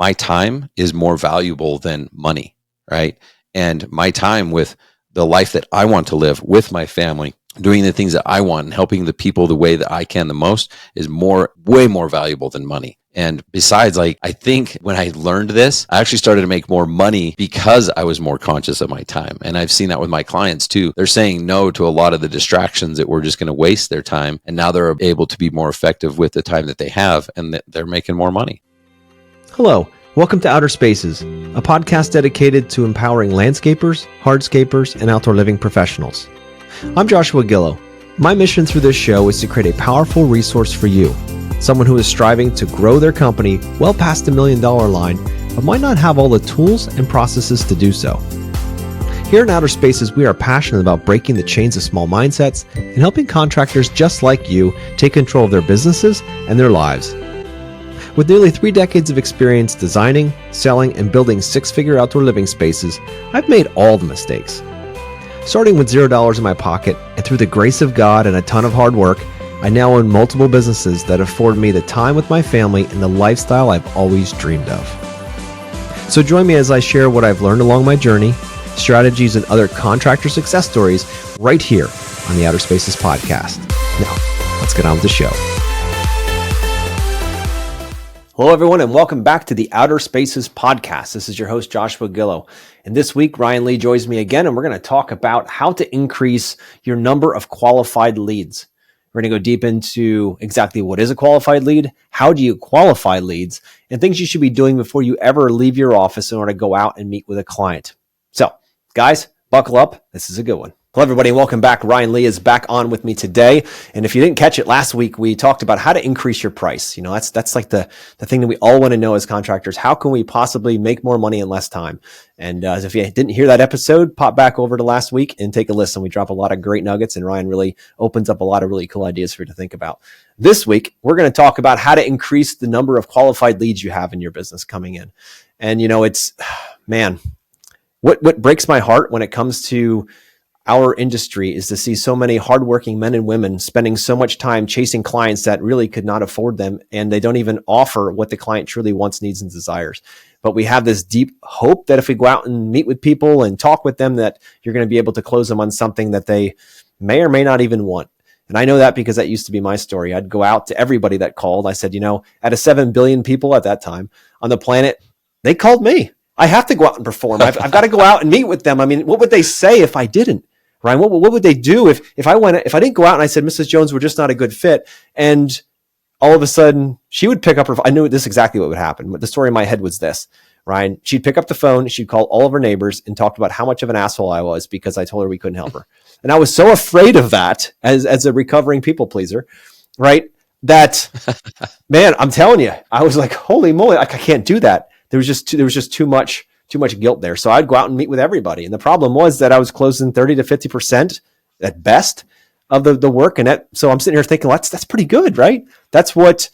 my time is more valuable than money, right? And my time with the life that I want to live with my family, doing the things that I want and helping the people the way that I can the most is way more valuable than money. And besides, I think when I learned this, I actually started to make more money because I was more conscious of my time. And I've seen that with my clients too. They're saying no to a lot of the distractions that were just going to waste their time. And now they're able to be more effective with the time that they have, and they're making more money. Hello, welcome to Outer Spaces, a podcast dedicated to empowering landscapers, hardscapers, and outdoor living professionals. I'm Joshua Gillow. My mission through this show is to create a powerful resource for you, someone who is striving to grow their company well past the $1 million line, but might not have all the tools and processes to do so. Here in Outer Spaces, we are passionate about breaking the chains of small mindsets and helping contractors just like you take control of their businesses and their lives. With nearly 3 decades of experience designing, selling, and building six-figure outdoor living spaces, I've made all the mistakes. Starting with $0 in my pocket, and through the grace of God and a ton of hard work, I now own multiple businesses that afford me the time with my family and the lifestyle I've always dreamed of. So join me as I share what I've learned along my journey, strategies, and other contractor success stories right here on the Outer Spaces podcast. Now, let's get on with the show. Hello, everyone, and welcome back to the Outer Spaces podcast. This is your host, Joshua Gillow. And this week, Ryan Lee joins me again, and we're going to talk about how to increase your number of qualified leads. We're going to go deep into exactly what is a qualified lead, how do you qualify leads, and things you should be doing before you ever leave your office in order to go out and meet with a client. So, guys, buckle up. This is a good one. Hello, everybody, and welcome back. Ryan Lee is back on with me today. And if you didn't catch it last week, we talked about how to increase your price. You know, that's like the thing that we all want to know as contractors. How can we possibly make more money in less time? And if you didn't hear that episode, pop back over to last week and take a listen. We drop a lot of great nuggets, and Ryan really opens up a lot of really cool ideas for you to think about. This week, we're going to talk about how to increase the number of qualified leads you have in your business coming in. And, you know, it's, man, what breaks my heart when it comes to our industry is to see so many hardworking men and women spending so much time chasing clients that really could not afford them, and they don't even offer what the client truly wants, needs, and desires. But we have this deep hope that if we go out and meet with people and talk with them, that you're going to be able to close them on something that they may or may not even want. And I know that because that used to be my story. I'd go out to everybody that called. I said, you know, out of 7 billion people at that time on the planet, they called me. I have to go out and perform. I've got to go out and meet with them. I mean, what would they say if I didn't? Ryan, what would they do if I didn't go out and I said, Mrs. Jones, we're just not a good fit, and all of a sudden she would pick up her phone. I knew this exactly what would happen. But the story in my head was this, Ryan. She'd pick up the phone, she'd call all of her neighbors and talk about how much of an asshole I was because I told her we couldn't help her. And I was so afraid of that as a recovering people pleaser, right? That, man, I'm telling you, I was like, holy moly, I can't do that. There was just too much guilt there. So I'd go out and meet with everybody. And the problem was that I was closing 30 to 50% at best of the work. And so I'm sitting here thinking, well, that's pretty good, right? That's what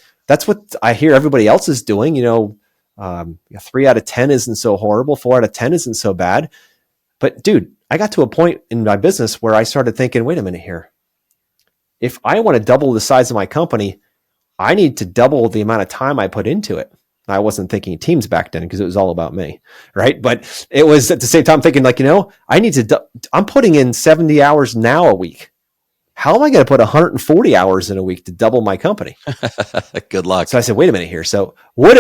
I hear everybody else is doing. You know, 3 out of 10 isn't so horrible. 4 out of 10 isn't so bad. But dude, I got to a point in my business where I started thinking, wait a minute here. If I want to double the size of my company, I need to double the amount of time I put into it. I wasn't thinking teams back then because it was all about me, right? But it was at the same time thinking like, you know, I'm putting in 70 hours now a week. How am I going to put 140 hours in a week to double my company? Good luck. So I said, wait a minute here. So what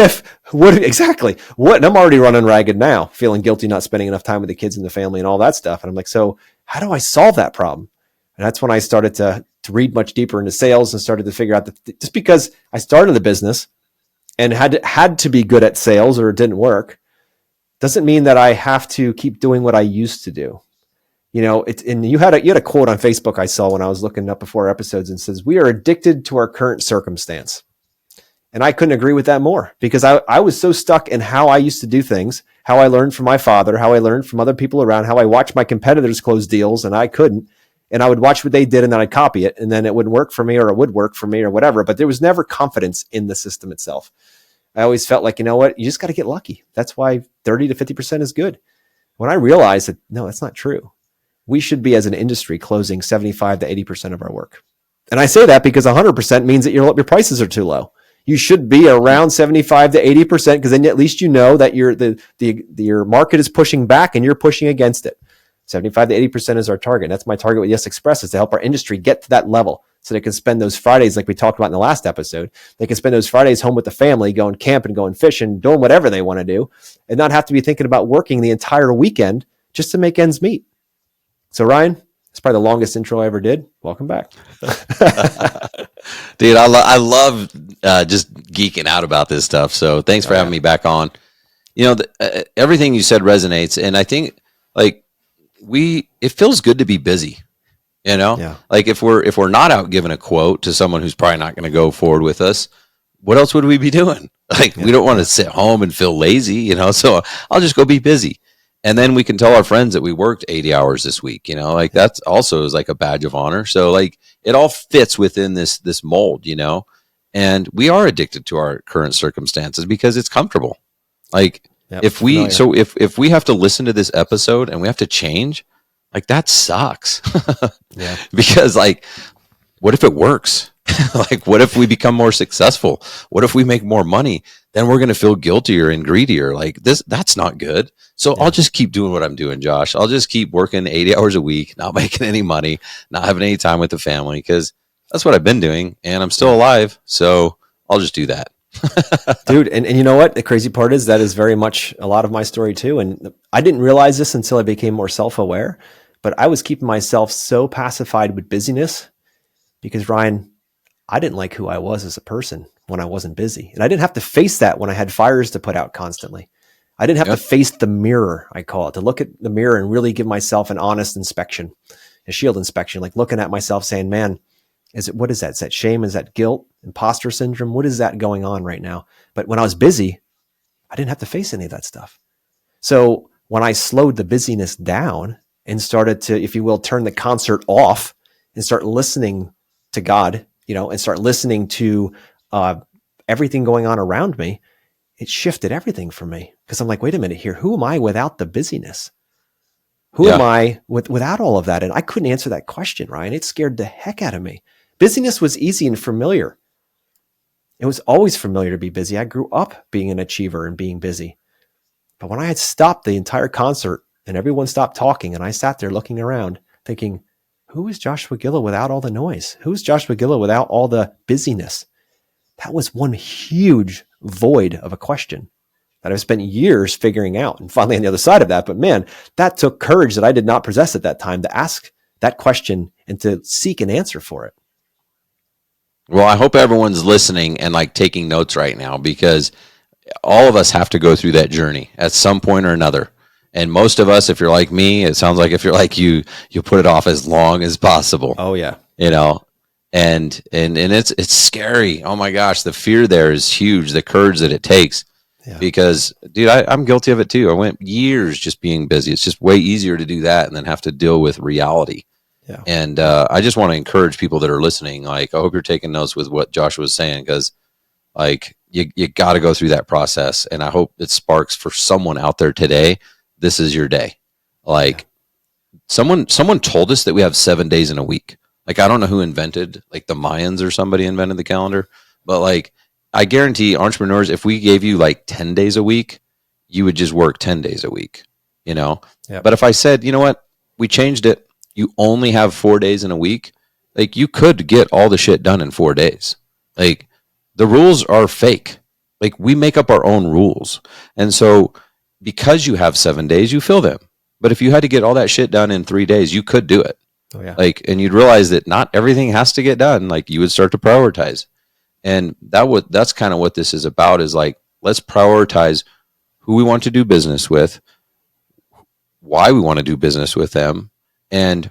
exactly? And I'm already running ragged now, feeling guilty, not spending enough time with the kids and the family and all that stuff. And I'm like, so how do I solve that problem? And that's when I started to read much deeper into sales and started to figure out that just because I started the business and had to be good at sales or it didn't work, doesn't mean that I have to keep doing what I used to do. You know, and you had a quote on Facebook I saw when I was looking up before episodes and says, we are addicted to our current circumstance. And I couldn't agree with that more because I was so stuck in how I used to do things, how I learned from my father, how I learned from other people around, how I watched my competitors close deals and I couldn't. And I would watch what they did and then I'd copy it and then it wouldn't work for me or it would work for me or whatever. But there was never confidence in the system itself. I always felt like, you know what, you just got to get lucky. That's why 30 to 50% is good. When I realized that, no, that's not true. We should be as an industry closing 75 to 80% of our work. And I say that because 100% means that your prices are too low. you should be around 75 to 80%, because then at least you know that your market is pushing back and you're pushing against it. 75 to 80% is our target. That's my target with Yes Express, is to help our industry get to that level so they can spend those Fridays, like we talked about in the last episode. They can spend those Fridays home with the family, going camping, going fishing, doing whatever they want to do, and not have to be thinking about working the entire weekend just to make ends meet. So Ryan, it's probably the longest intro I ever did. Welcome back. Dude, I love just geeking out about this stuff. So thanks for having me back on. Everything you said resonates. And I think it feels good to be busy, like if we're not out giving a quote to someone who's probably not going to go forward with us, what else would we be doing? We don't want to sit home and feel lazy, so I'll just go be busy. And then we can tell our friends that we worked 80 hours this week, that's also is like a badge of honor. So it all fits within this mold, and we are addicted to our current circumstances because it's comfortable. If we have to listen to this episode and we have to change, that sucks. Because what if it works? What if we become more successful? What if we make more money? Then we're going to feel guiltier and greedier. That's not good. So I'll just keep doing what I'm doing, Josh. I'll just keep working 80 hours a week, not making any money, not having any time with the family, because that's what I've been doing and I'm still alive. So I'll just do that. Dude. And you know what? The crazy part is that is very much a lot of my story too. And I didn't realize this until I became more self-aware, but I was keeping myself so pacified with busyness because, Ryan, I didn't like who I was as a person when I wasn't busy. And I didn't have to face that when I had fires to put out constantly. I didn't have to face the mirror, I call it, to look at the mirror and really give myself an honest inspection, a shield inspection, like looking at myself saying, man, what is that? Is that shame? Is that guilt? Imposter syndrome? What is that going on right now? But when I was busy, I didn't have to face any of that stuff. So when I slowed the busyness down and started to, if you will, turn the concert off and start listening to God, and start listening to everything going on around me, it shifted everything for me. Because I'm like, wait a minute here. Who am I without the busyness? Who am I without all of that? And I couldn't answer that question, Ryan. It scared the heck out of me. Busyness was easy and familiar. It was always familiar to be busy. I grew up being an achiever and being busy. But when I had stopped the entire concert and everyone stopped talking and I sat there looking around thinking, who is Joshua Gillow without all the noise? Who's Joshua Gillow without all the busyness? That was one huge void of a question that I've spent years figuring out and finally on the other side of that. But man, that took courage that I did not possess at that time to ask that question and to seek an answer for it. Well, I hope everyone's listening and taking notes right now, because all of us have to go through that journey at some point or another. And most of us, if you're like me, it sounds like if you're like you put it off as long as possible. Oh yeah. And it's scary. Oh my gosh. The fear there is huge. The courage that it takes, because dude, I'm guilty of it too. I went years just being busy. It's just way easier to do that and then have to deal with reality. Yeah. And I just want to encourage people that are listening. I hope you're taking notes with what Josh was saying, because you got to go through that process. And I hope it sparks for someone out there today. This is your day. Someone told us that we have 7 days in a week. I don't know who invented, the Mayans or somebody invented the calendar, but I guarantee entrepreneurs, if we gave you 10 days a week, you would just work 10 days a week, Yep. But if I said, you know what, we changed it, you only have 4 days in a week, you could get all the shit done in 4 days. The rules are fake. We make up our own rules. And so because you have 7 days, you fill them. But if you had to get all that shit done in 3 days, you could do it. Oh, yeah. And you'd realize that not everything has to get done. You would start to prioritize. And that's kind of what this is about, is let's prioritize who we want to do business with, why we want to do business with them. And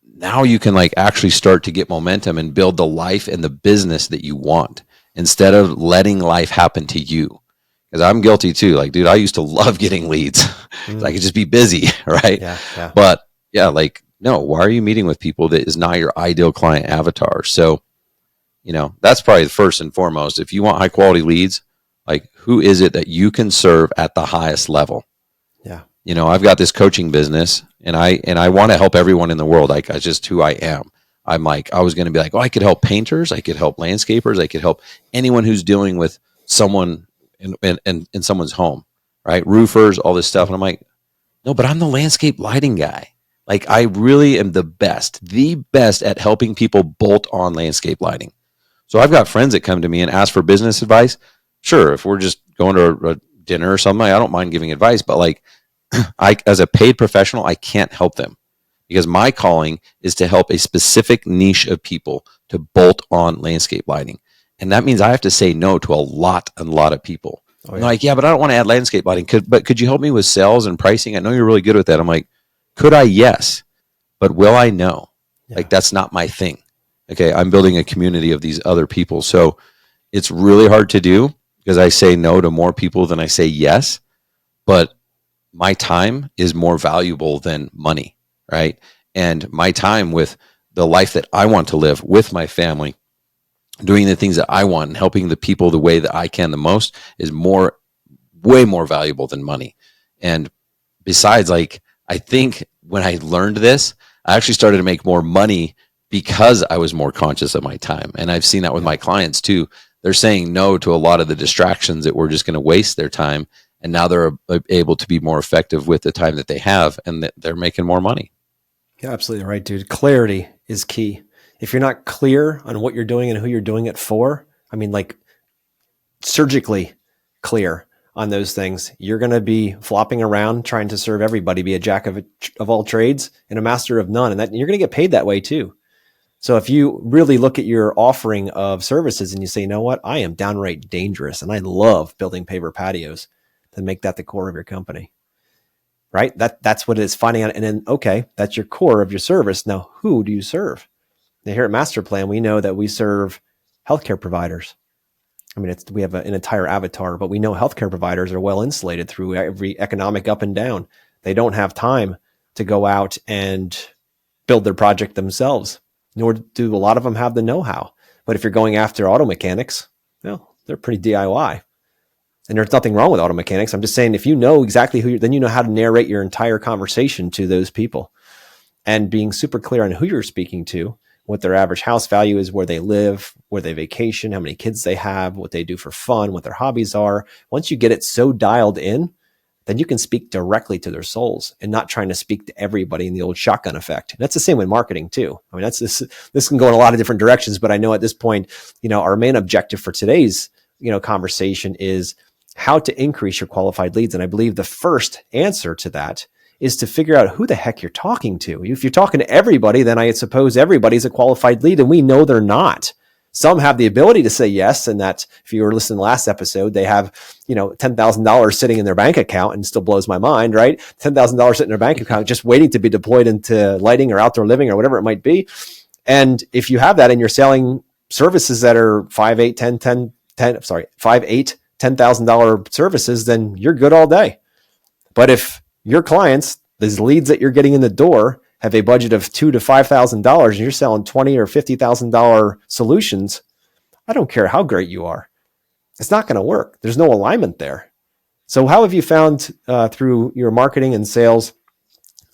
now you can actually start to get momentum and build the life and the business that you want, instead of letting life happen to you. Because I'm guilty too. Dude, I used to love getting leads. I could just be busy, right? Yeah. But yeah, no, why are you meeting with people that is not your ideal client avatar? So, that's probably the first and foremost. If you want high quality leads, who is it that you can serve at the highest level? Yeah. I've got this coaching business and I want to help everyone in the world. That's just who I am. I'm like, I was going to be like, oh, I could help painters, I could help landscapers, I could help anyone who's dealing with someone in someone's home, right? Roofers, all this stuff. And I'm like, no, but I'm the landscape lighting guy. Like, I really am the best at helping people bolt on landscape lighting. So I've got friends that come to me and ask for business advice. Sure, if we're just going to a dinner or something, I don't mind giving advice, but like, as a paid professional, I can't help them because my calling is to help a specific niche of people to bolt on landscape lighting. And that means I have to say no to a lot of people. Oh, yeah. Like, yeah, but I don't want to add landscape lighting. Could you help me with sales and pricing? I know you're really good with that. I'm like, could I? Yes. But will I? No. Yeah. Like, that's not my thing. Okay. I'm building a community of these other people. So it's really hard to do because I say no to more people than I say yes. But my time is more valuable than money, right? And my time with the life that I want to live with my family, doing the things that I want and helping the people the way that I can the most is way more valuable than money. And besides, like, I think when I learned this, I actually started to make more money because I was more conscious of my time. And I've seen that with my clients too. They're saying no to a lot of the distractions that were just going to waste their time. And now they're able to be more effective with the time that they have, and they're making more money. You're absolutely right, dude. Clarity is key. If you're not clear on what you're doing and who you're doing it for, I mean, like, surgically clear on those things, you're going to be flopping around trying to serve everybody, be a jack of all trades and a master of none. And you're going to get paid that way too. So if you really look at your offering of services and you say, you know what, I am downright dangerous and I love building paver patios, then make that the core of your company, right? That's what it is, finding out. And then, okay, that's your core of your service. Now, who do you serve? Now, here at Master Plan, we know that we serve healthcare providers. I mean, we have an entire avatar, but we know healthcare providers are well insulated through every economic up and down. They don't have time to go out and build their project themselves, nor do a lot of them have the know-how. But if you're going after auto mechanics, well, they're pretty DIY. And there's nothing wrong with auto mechanics. I'm just saying, if you know exactly then you know how to narrate your entire conversation to those people. And being super clear on who you're speaking to, what their average house value is, where they live, where they vacation, how many kids they have, what they do for fun, what their hobbies are. Once you get it so dialed in, then you can speak directly to their souls and not trying to speak to everybody in the old shotgun effect. And that's the same with marketing too. I mean, this can go in a lot of different directions, but I know at this point, our main objective for today's, conversation is how to increase your qualified leads. And I believe the first answer to that is to figure out who the heck you're talking to. If you're talking to everybody, then I suppose everybody's a qualified lead, and we know they're not. Some have the ability to say yes, and that, if you were listening to the last episode, they have, $10,000 sitting in their bank account, and still blows my mind, right? $10,000 sitting in their bank account, just waiting to be deployed into lighting or outdoor living or whatever it might be. And if you have that and you're selling services that are $10,000 services, then you're good all day. But if your clients, these leads that you're getting in the door, have a budget of $2,000 to $5,000 and you're selling $20,000 or $50,000 solutions, I don't care how great you are. It's not going to work. There's no alignment there. So how have you found through your marketing and sales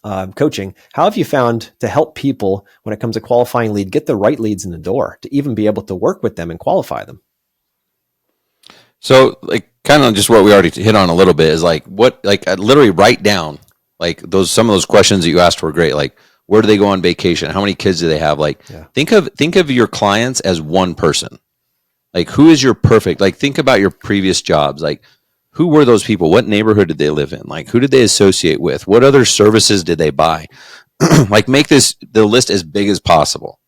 coaching, how have you found to help people when it comes to qualifying lead, get the right leads in the door to even be able to work with them and qualify them? So, like, kind of just what we already hit on a little bit is I literally write down some of those questions that you asked were great. Like, where do they go on vacation? How many kids do they have? Think of your clients as one person. Like, who is your perfect? Like, think about your previous jobs. Like, who were those people? What neighborhood did they live in? Like, who did they associate with? What other services did they buy? Like, make the list as big as possible.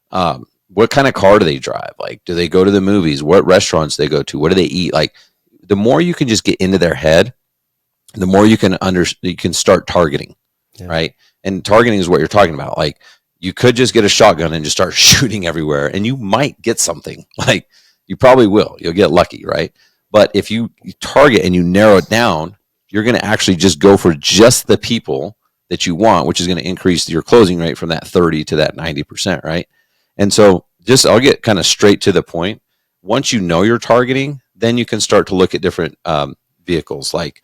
What kind of car do they drive? Like, do they go to the movies? What restaurants do they go to? What do they eat? Like, the more you can just get into their head, the more you can start targeting, right? And targeting is what you're talking about. Like, you could just get a shotgun and just start shooting everywhere, and you might get something. Like, you probably will. You'll get lucky, right? But if you target and you narrow it down, you're going to actually just go for just the people that you want, which is going to increase your closing rate from that 30 to that 90%, right? And so I'll get kind of straight to the point. Once you know you're targeting, then you can start to look at different vehicles like,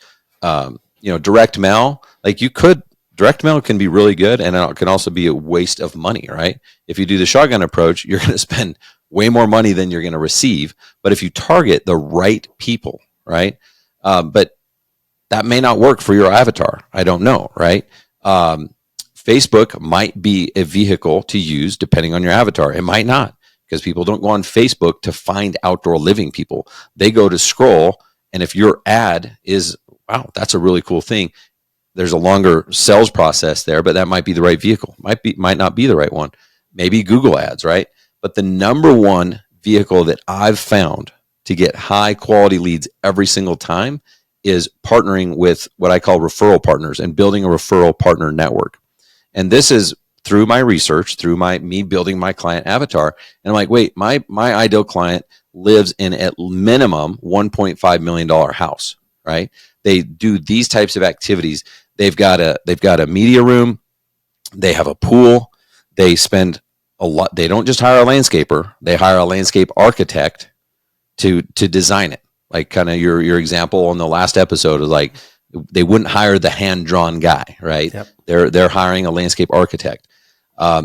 direct mail. Like, you could direct mail can be really good, and it can also be a waste of money, right? If you do the shotgun approach, you're going to spend way more money than you're going to receive. But if you target the right people, right? But that may not work for your avatar. I don't know, right? Facebook might be a vehicle to use depending on your avatar. It might not, because people don't go on Facebook to find outdoor living people. They go to scroll, and if your ad is, wow, that's a really cool thing, there's a longer sales process there, but that might be the right vehicle. Might not be the right one. Maybe Google ads, right? But the number one vehicle that I've found to get high quality leads every single time is partnering with what I call referral partners and building a referral partner network. And this is through my research, through me building my client avatar. And I'm like, wait, my ideal client lives in at minimum $1.5 million house, right? They do these types of activities. They've got a media room. They have a pool. They spend a lot. They don't just hire a landscaper. They hire a landscape architect to design it. Like kind of your example on the last episode is like, they wouldn't hire the hand-drawn guy, right? Yep. They're hiring a landscape architect.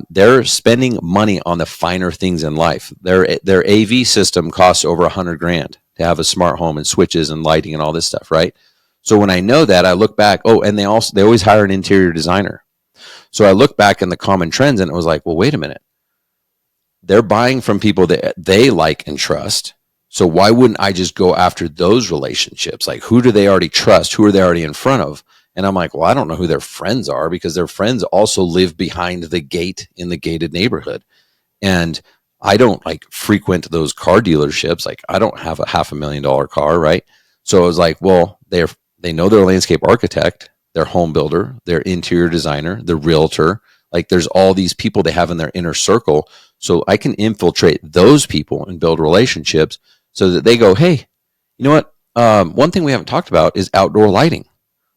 They're spending money on the finer things in life. Their AV system costs over $100,000 to have a smart home and switches and lighting and all this stuff, right? So when I know that, I look back. Oh, and they always hire an interior designer. So I look back in the common trends, and it was like, well, wait a minute. They're buying from people that they like and trust. So why wouldn't I just go after those relationships? Like, who do they already trust? Who are they already in front of? And I'm like, well, I don't know who their friends are, because their friends also live behind the gate in the gated neighborhood. And I don't like frequent those car dealerships. Like, I don't have a $500,000 car, right? So I was like, well, they know their landscape architect, their home builder, their interior designer, their realtor. Like, there's all these people they have in their inner circle. So I can infiltrate those people and build relationships so that they go, hey, you know what? One thing we haven't talked about is outdoor lighting.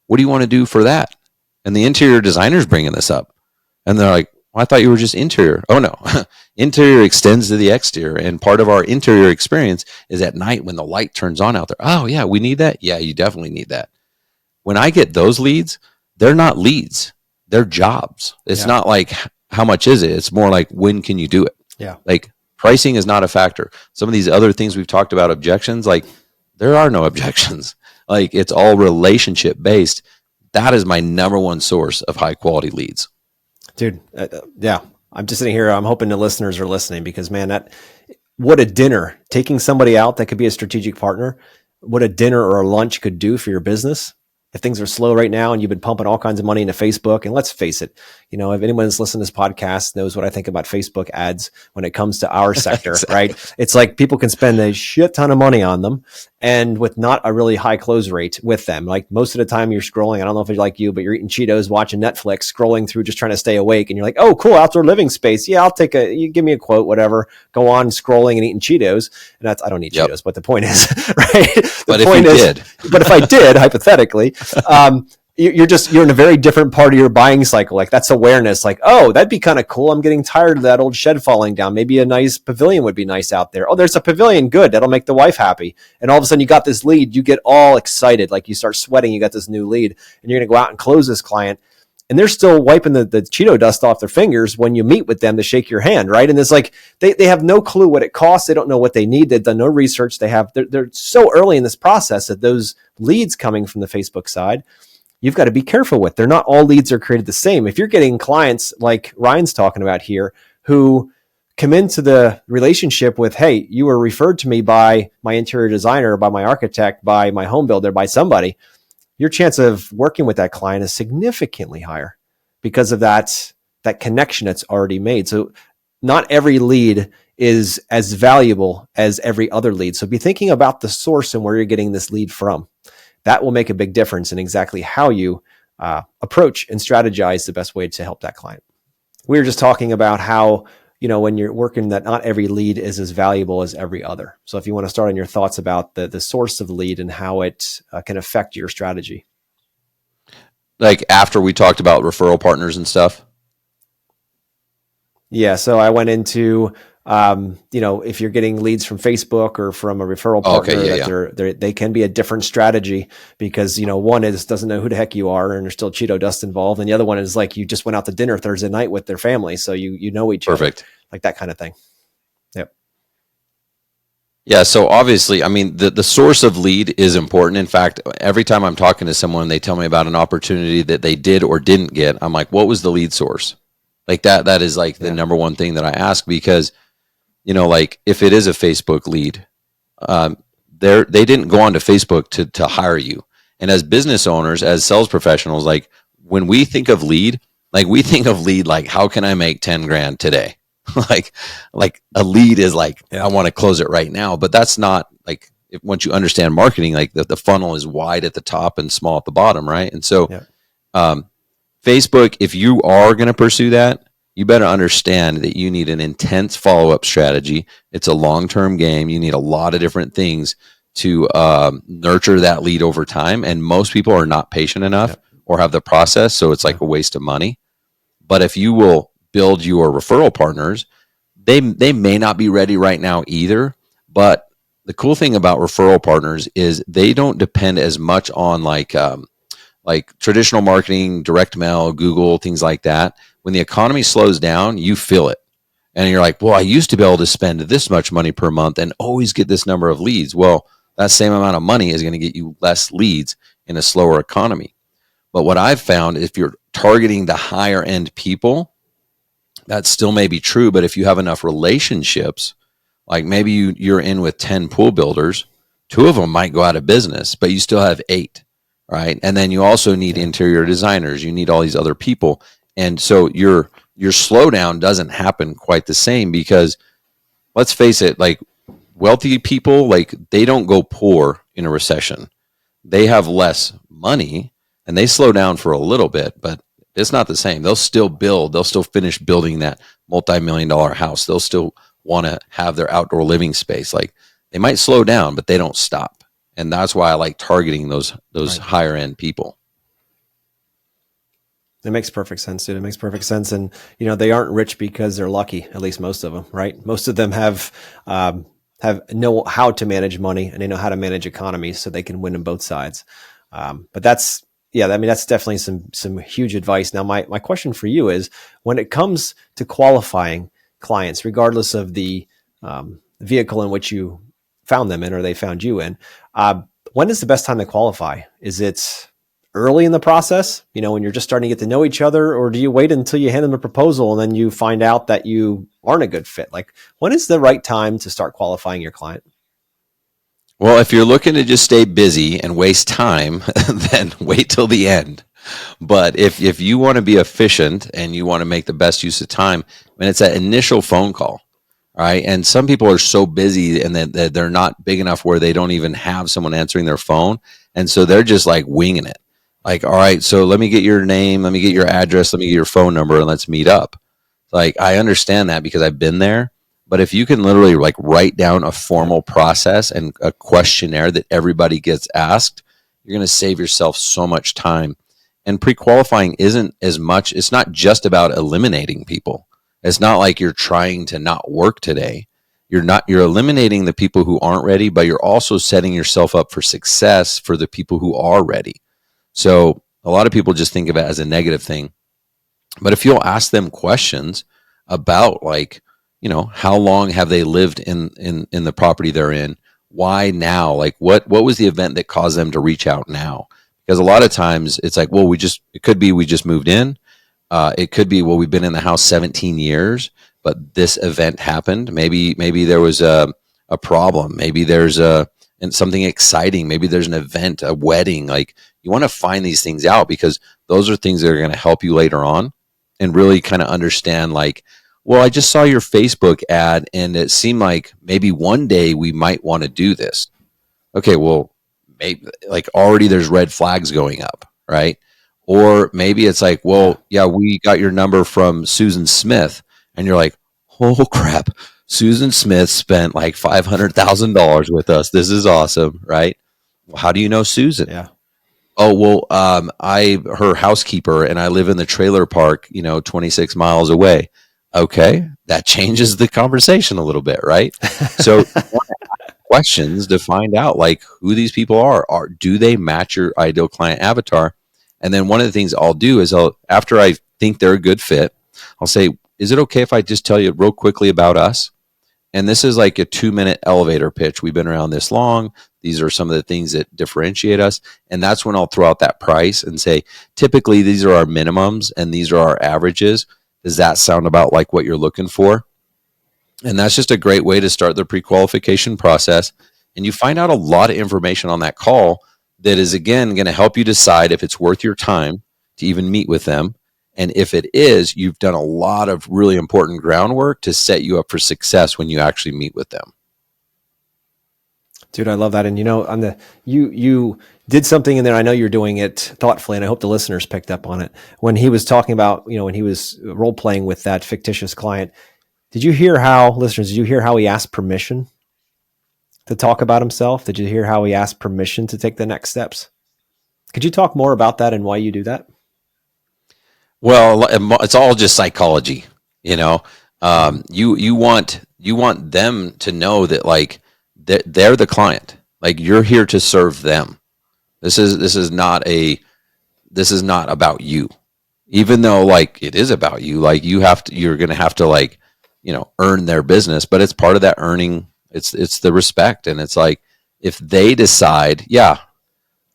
What do you want to do for that? And the interior designer's bringing this up. And they're like, well, I thought you were just interior. Oh, no. Interior extends to the exterior. And part of our interior experience is at night when the light turns on out there. Oh, yeah, we need that? Yeah, you definitely need that. When I get those leads, they're not leads. They're jobs. It's not like, how much is it? It's more like, when can you do it? Yeah. Like, pricing is not a factor. Some of these other things we've talked about, objections, like, there are no objections. Like, it's all relationship based. That is my number one source of high quality leads. Dude, yeah. I'm just sitting here. I'm hoping the listeners are listening, because, man, what a dinner, taking somebody out that could be a strategic partner, what a dinner or a lunch could do for your business. If things are slow right now and you've been pumping all kinds of money into Facebook, and let's face it, if anyone's listened to this podcast knows what I think about Facebook ads when it comes to our sector, exactly. Right? It's like people can spend a shit ton of money on them and with not a really high close rate with them. Like, most of the time you're scrolling, I don't know if it's like you, but you're eating Cheetos, watching Netflix, scrolling through, just trying to stay awake. And you're like, oh, cool, outdoor living space. Yeah, you give me a quote, whatever. Go on scrolling and eating Cheetos. And I don't eat Cheetos, but the point is, right? But if I did, hypothetically, you're in a very different part of your buying cycle. Like, that's awareness. Like, oh, that'd be kind of cool. I'm getting tired of that old shed falling down. Maybe a nice pavilion would be nice out there. Oh, there's a pavilion. Good. That'll make the wife happy. And all of a sudden you got this lead. You get all excited. Like, you start sweating. You got this new lead, and you're going to go out and close this client. And they're still wiping the Cheeto dust off their fingers when you meet with them to shake your hand, right? And it's like they have no clue what it costs. They don't know what they need. They've done no research. They're so early in this process that those leads coming from the Facebook side, you've got to be careful with. They're not all leads are created the same. If you're getting clients like Ryan's talking about here, who come into the relationship with, hey, you were referred to me by my interior designer, by my architect, by my home builder, by somebody, your chance of working with that client is significantly higher because of that connection that's already made. So not every lead is as valuable as every other lead. So be thinking about the source and where you're getting this lead from. That will make a big difference in exactly how you approach and strategize the best way to help that client. We were just talking about how, when you're working, that not every lead is as valuable as every other. So if you want to start on your thoughts about the source of the lead and how it can affect your strategy. Like, after we talked about referral partners and stuff? Yeah. So I went into if you're getting leads from Facebook or from a referral partner, Okay. Yeah. they can be a different strategy because, one is doesn't know who the heck you are and there's still Cheeto dust involved. And the other one is like, you just went out to dinner Thursday night with their family. So you know each Perfect. other, like that kind of thing. Yep. Yeah. So obviously, I mean, the source of lead is important. In fact, every time I'm talking to someone, they tell me about an opportunity that they did or didn't get. I'm like, what was the lead source? Like that is like the number one thing that I ask, because, like if it is a Facebook lead, they didn't go onto Facebook to hire you. And as business owners, as sales professionals, like when we think of lead, like how can I make 10 grand today? like a lead is like, I want to close it right now. But that's not like, once you understand marketing, like the funnel is wide at the top and small at the bottom, right? And so Facebook, if you are going to pursue that, you better understand that you need an intense follow-up strategy. It's a long-term game. You need a lot of different things to nurture that lead over time. And most people are not patient enough or have the process. So it's like a waste of money. But if you will build your referral partners, they may not be ready right now either. But the cool thing about referral partners is they don't depend as much on like traditional marketing, direct mail, Google, things like that. When the economy slows down, you feel it. And you're like, well, I used to be able to spend this much money per month and always get this number of leads. Well, that same amount of money is going to get you less leads in a slower economy. But what I've found, if you're targeting the higher end people, that still may be true. But if you have enough relationships, like maybe you're in with 10 pool builders, 2 of them might go out of business, but you still have 8. Right. And then you also need interior designers. You need all these other people. And so your slowdown doesn't happen quite the same, because let's face it, like wealthy people, like they don't go poor in a recession. They have less money and they slow down for a little bit, but it's not the same. They'll still finish building that multi-million-dollar house. They'll still want to have their outdoor living space. Like they might slow down, but they don't stop. And that's why I like targeting those higher end people. It makes perfect sense, dude. It makes perfect sense. And, they aren't rich because they're lucky, at least most of them, right? Most of them have know how to manage money and they know how to manage economies so they can win on both sides. But that's definitely some huge advice. Now, my question for you is, when it comes to qualifying clients, regardless of the vehicle in which you found them in or they found you in, when is the best time to qualify? Is it early in the process, when you're just starting to get to know each other, or do you wait until you hand them a proposal and then you find out that you aren't a good fit? Like, when is the right time to start qualifying your client? Well, if you're looking to just stay busy and waste time, then wait till the end. But if you want to be efficient and you want to make the best use of time, when it's that initial phone call, right? And some people are so busy and that they're not big enough where they don't even have someone answering their phone. And so they're just like winging it. Like, all right, so let me get your name, let me get your address, let me get your phone number, and let's meet up. Like, I understand that because I've been there. But if you can literally like write down a formal process and a questionnaire that everybody gets asked, you're going to save yourself so much time. And pre-qualifying isn't as much, it's not just about eliminating people. It's not like you're trying to not work today. You're eliminating the people who aren't ready, but you're also setting yourself up for success for the people who are ready. So a lot of people just think of it as a negative thing. But if you'll ask them questions about like, how long have they lived in the property they're in? Why now? Like what was the event that caused them to reach out now? Because a lot of times it's like, well, it could be we just moved in. It could be, well, we've been in the house 17 years, but this event happened. Maybe there was a problem. Maybe there's something exciting. Maybe there's an event, a wedding. Like you want to find these things out because those are things that are going to help you later on and really kind of understand like, well, I just saw your Facebook ad and it seemed like maybe one day we might want to do this. Okay, well, maybe like already there's red flags going up, right? Or maybe it's like, well, yeah, we got your number from Susan Smith. And you're like, oh crap, Susan Smith spent like $500,000 with us. This is awesome, right? Well, how do you know Susan? Yeah. Oh, well, her housekeeper and I live in the trailer park, 26 miles away. Okay, that changes the conversation a little bit, right? So you want to ask questions to find out like who these people are. Do they match your ideal client avatar? And then one of the things I'll do is after I think they're a good fit, I'll say, is it okay if I just tell you real quickly about us? And this is like a 2-minute elevator pitch. We've been around this long. These are some of the things that differentiate us. And that's when I'll throw out that price and say, typically these are our minimums and these are our averages. Does that sound about like what you're looking for? And that's just a great way to start the pre-qualification process. And you find out a lot of information on that call that is, again, going to help you decide if it's worth your time to even meet with them. And if it is, you've done a lot of really important groundwork to set you up for success when you actually meet with them. Dude, I love that. And you did something in there. I know you're doing it thoughtfully, and I hope the listeners picked up on it. When he was talking about, when he was role playing with that fictitious client, did you hear how he asked permission to talk about himself? Did you hear how he asked permission to take the next steps? Could you talk more about that and why you do that? Well, it's all just psychology, You want them to know that like they're the client. Like you're here to serve them. This is not about you. Even though like it is about you, like you're going to have to like, earn their business, but it's part of that earning. It's the respect. And it's like, if they decide, yeah,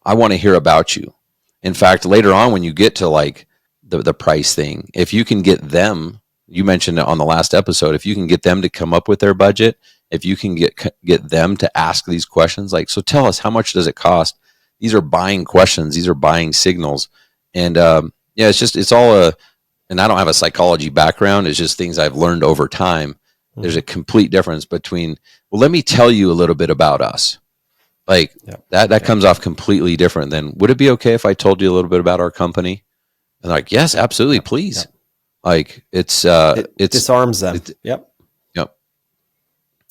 I want to hear about you. In fact, later on, when you get to like the price thing, if you can get them, you mentioned it on the last episode, if you can get them to come up with their budget, if you can get them to ask these questions, like, so tell us, how much does it cost? These are buying questions. These are buying signals. And it's all and I don't have a psychology background. It's just things I've learned over time. Mm-hmm. There's a complete difference between, well, let me tell you a little bit about us. Like that comes off completely different than, would it be okay if I told you a little bit about our company? And like, yes, absolutely, please. Like it disarms them. Yep.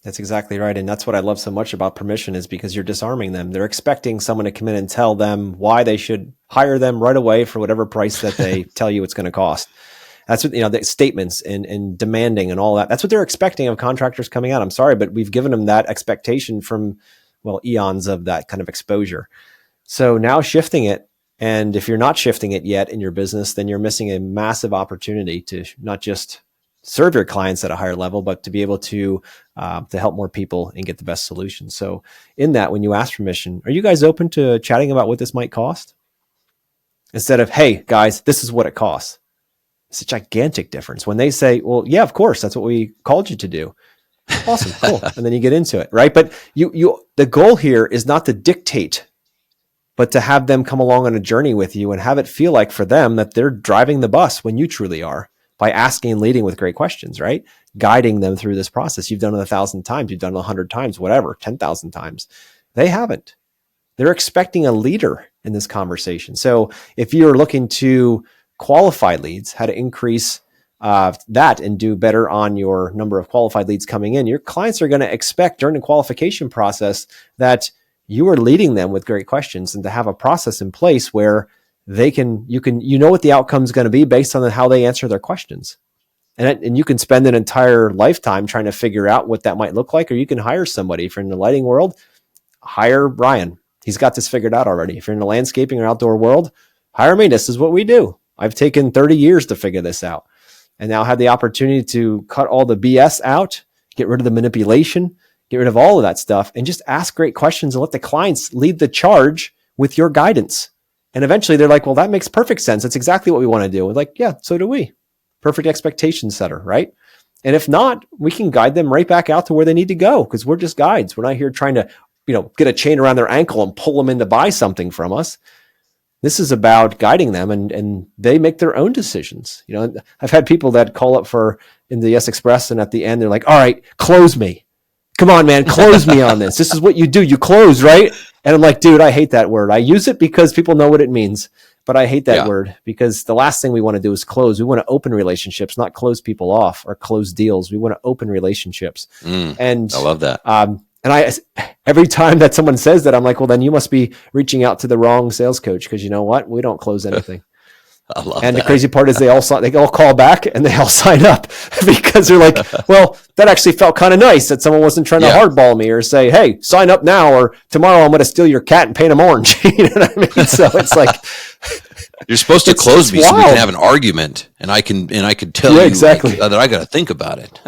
That's exactly right. And that's what I love so much about permission, is because you're disarming them. They're expecting someone to come in and tell them why they should hire them right away for whatever price that they tell you it's going to cost. That's what, the statements and demanding and all that. That's what they're expecting of contractors coming out. I'm sorry, but we've given them that expectation from, eons of that kind of exposure. So now shifting it. And if you're not shifting it yet in your business, then you're missing a massive opportunity to not just serve your clients at a higher level, but to be able to help more people and get the best solutions. So in that, when you ask permission, are you guys open to chatting about what this might cost? Instead of, hey guys, this is what it costs. It's a gigantic difference. When they say, well, yeah, of course, that's what we called you to do. Awesome, cool. And then you get into it, right? But the goal here is not to dictate, but to have them come along on a journey with you and have it feel like for them that they're driving the bus when you truly are, by asking and leading with great questions, right? Guiding them through this process. You've done it 1,000 times, you've done it 100 times, whatever, 10,000 times. They haven't. They're expecting a leader in this conversation. So if you're looking to qualify leads, how to increase that and do better on your number of qualified leads coming in, your clients are going to expect during the qualification process that you are leading them with great questions, and to have a process in place where you know what the outcome is going to be based on how they answer their questions. And you can spend an entire lifetime trying to figure out what that might look like, or you can hire somebody. If you're in the lighting world, hire Ryan. He's got this figured out already. If you're in the landscaping or outdoor world, hire me. This is what we do. I've taken 30 years to figure this out, and now have the opportunity to cut all the BS out, get rid of the manipulation, get rid of all of that stuff, and just ask great questions and let the clients lead the charge with your guidance. And eventually they're like, well, that makes perfect sense. That's exactly what we want to do. We're like, yeah, so do we. Perfect expectation setter, right? And if not, we can guide them right back out to where they need to go, because we're just guides. We're not here trying to, get a chain around their ankle and pull them in to buy something from us. This is about guiding them, and they make their own decisions. I've had people that call up in the Yes Express, and at the end they're like, all right, close me. Come on, man, close me on this. This is what you do. You close, right? And I'm like, dude, I hate that word. I use it because people know what it means, but I hate that word, because the last thing we want to do is close. We want to open relationships, not close people off or close deals. We want to open relationships. And I love that. And every time that someone says that, I'm like, well, then you must be reaching out to the wrong sales coach, because you know what? We don't close anything. I love And that. the crazy part is they all call back and they all sign up because they're like, well, that actually felt kind of nice that someone wasn't trying to hardball me or say, hey, sign up now or tomorrow I'm going to steal your cat and paint him orange. You know what I mean? So it's like, you're supposed to close me wild. so we can have an argument and I can tell you exactly. that I got to think about it.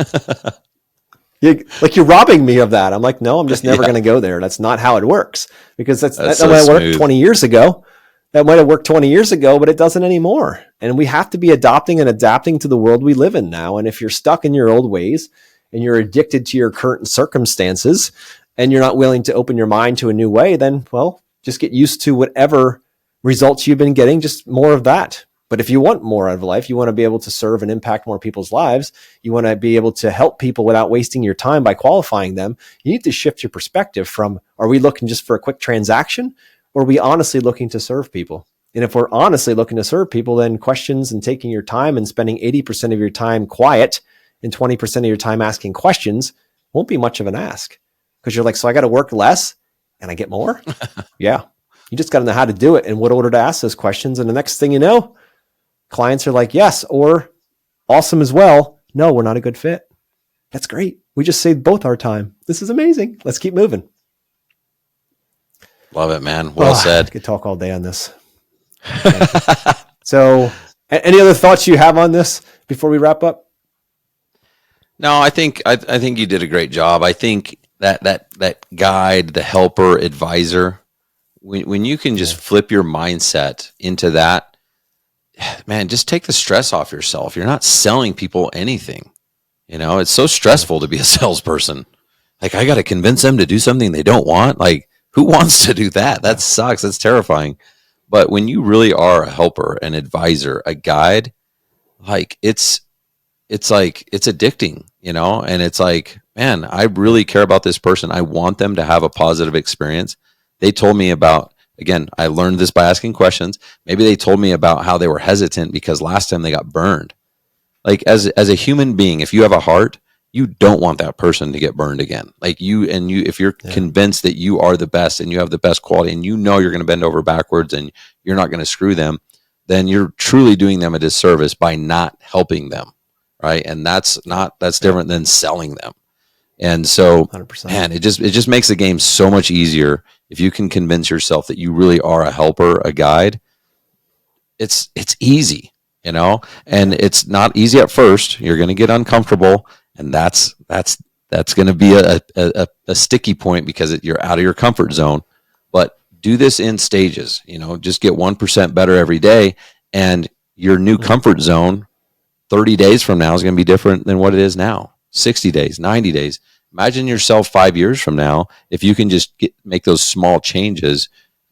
You're robbing me of that. I'm like, no, I'm just never going to go there. That's not how it works because that so might have worked smooth. 20 years ago. That might have worked 20 years ago, but it doesn't anymore. And we have to be adopting and adapting to the world we live in now. And if you're stuck in your old ways and you're addicted to your current circumstances and you're not willing to open your mind to a new way, then, well, just get used to whatever results you've been getting, just more of that. But if you want more out of life, you want to be able to serve and impact more people's lives, you want to be able to help people without wasting your time by qualifying them, you need to shift your perspective from, are we looking just for a quick transaction? Or are we honestly looking to serve people? And if we're honestly looking to serve people, then questions and taking your time and spending 80% of your time quiet and 20% of your time asking questions won't be much of an ask. Because you're like, so I got to work less and I get more? Yeah. You just got to know how to do it and what order to ask those questions. And the next thing you know, clients are like, yes, or awesome as well. No, we're not a good fit. That's great. We just saved both our time. This is amazing. Let's keep moving. Love it, man. Well said. I could talk all day on this. So any other thoughts you have on this before we wrap up? No, I think you did a great job. I think that guide, the helper, advisor, when you can just flip your mindset into that, man, just take the stress off yourself. You're not selling people anything. You know, it's so stressful to be a salesperson. Like, I got to convince them to do something they don't want. Like, who wants to do that? That sucks. That's terrifying. But when you really are a helper, an advisor, a guide, like it's addicting, you know? And it's like, man, I really care about this person. I want them to have a positive experience. They told me about, again, I learned this by asking questions. Maybe they told me about how they were hesitant because last time they got burned. Like, as a human being, if you have a heart, you don't want that person to get burned again. Like, if you're convinced that you are the best and you have the best quality and you know you're going to bend over backwards and you're not going to screw them, then you're truly doing them a disservice by not helping them. Right. And that's different than selling them. And so, 100%. Man, it just makes the game so much easier if you can convince yourself that you really are a helper, a guide. It's easy, you know, and it's not easy at first. You're going to get uncomfortable. And that's going to be a sticky point because you're out of your comfort zone. But do this in stages. You know, just get 1% better every day, and your new comfort zone 30 days from now is going to be different than what it is now. 60 days, 90 days. Imagine yourself 5 years from now if you can just make those small changes.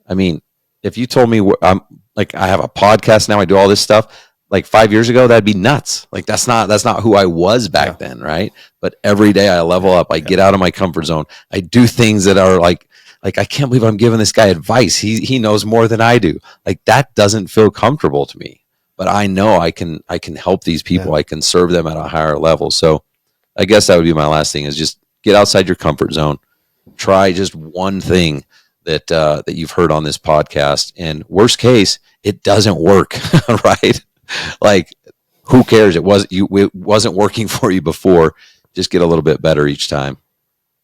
I mean, if you told me I'm like, I have a podcast now, I do all this stuff. Like 5 years ago, that'd be nuts. Like, that's not who I was back then, right? But every day I level up. I get out of my comfort zone. I do things that are like I can't believe I'm giving this guy advice. He knows more than I do. Like, that doesn't feel comfortable to me. But I know I can help these people. I can serve them at a higher level. So I guess that would be my last thing, is just get outside your comfort zone. Try just one thing that you've heard on this podcast. And worst case, it doesn't work, right? Like, who cares? It wasn't working for you before. Just get a little bit better each time.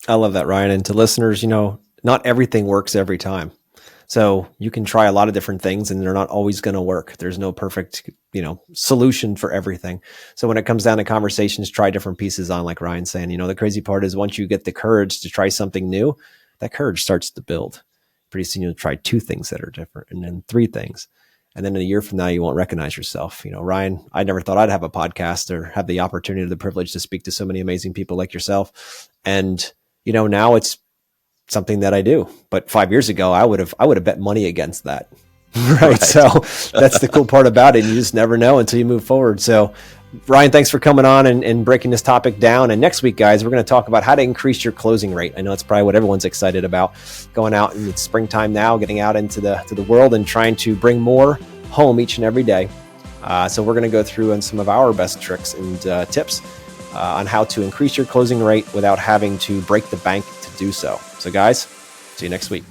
I love that, Ryan. And to listeners, you know, not everything works every time. So you can try a lot of different things and they're not always going to work. There's no perfect, you know, solution for everything. So when it comes down to conversations, try different pieces on, like Ryan's saying. You know, the crazy part is once you get the courage to try something new, that courage starts to build. Pretty soon you'll try 2 things that are different, and then 3 things. And then a year from now, you won't recognize yourself. You know, Ryan, I never thought I'd have a podcast or have the opportunity or the privilege to speak to so many amazing people like yourself. And, you know, now it's something that I do. But 5 years ago, I would have bet money against that. Right. So that's the cool part about it. You just never know until you move forward. So Ryan, thanks for coming on and breaking this topic down. And next week, guys, we're going to talk about how to increase your closing rate. I know it's probably what everyone's excited about, going out, and it's springtime now, getting out into the world and trying to bring more home each and every day. So we're going to go through and some of our best tricks and tips on how to increase your closing rate without having to break the bank to do so. So guys, see you next week.